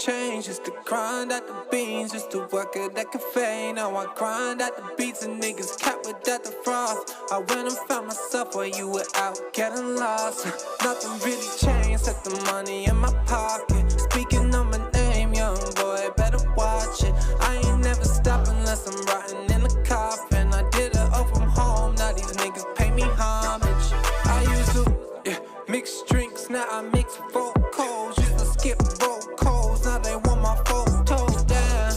change. Used to grind at the beans, used to work at that cafe. Now I grind at the beats and niggas cap without the frost. I went and found myself while you were out getting lost. Nothing really changed, set the money in my pocket. Speaking of my name, young boy, better watch it. I ain't never stop unless I'm rotting in the coffin. I did it all from home, now these niggas pay me homage. I used to mix drinks, now I mix vocals. Used to skip roll calls, now they want my photos. Damn,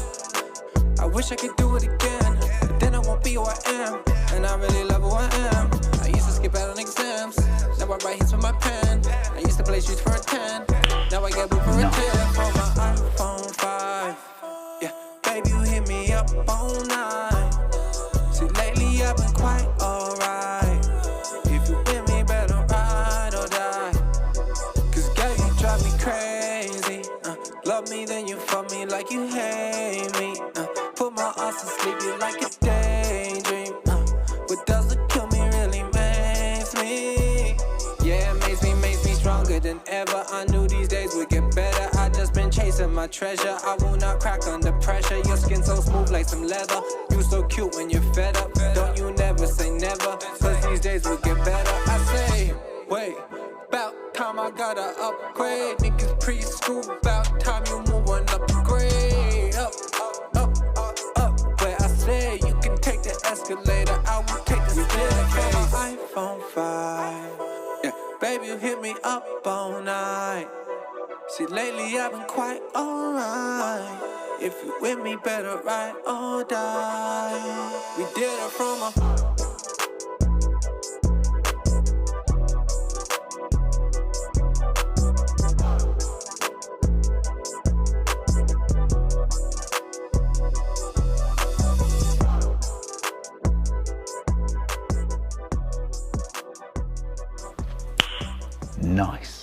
I wish I could do it again, but then I won't be who I am. And I really love who I am. I used to skip out on exams, now I write hits with my pen. I used to play streets for a 10, now I get booked for a 10. For my iPhone 5, yeah, baby, you hit me up all night. See, lately I've been quite alright. If you with me, better ride or die. Cause girl, you drive me crazy. Love me, then you fuck me like you hate me. Put my ass to sleep, you like a daydream. What doesn't kill me really makes me. Yeah, it makes me stronger than ever. I knew these days would get better. I just been chasing my treasure. I will not crack under pressure. Your skin so smooth like some leather. You so cute when you're fed up. Don't you never say never, cause these days will get better. I say, wait, about time I gotta upgrade. Niggas preschool, about time you move on upgrade. Up, where I say you can take the escalator, I will take the staircase. iPhone 5, yeah, baby, you hit me up all night. See, lately I've been quite alright. If you with me, better ride or die. We did it from a Nice.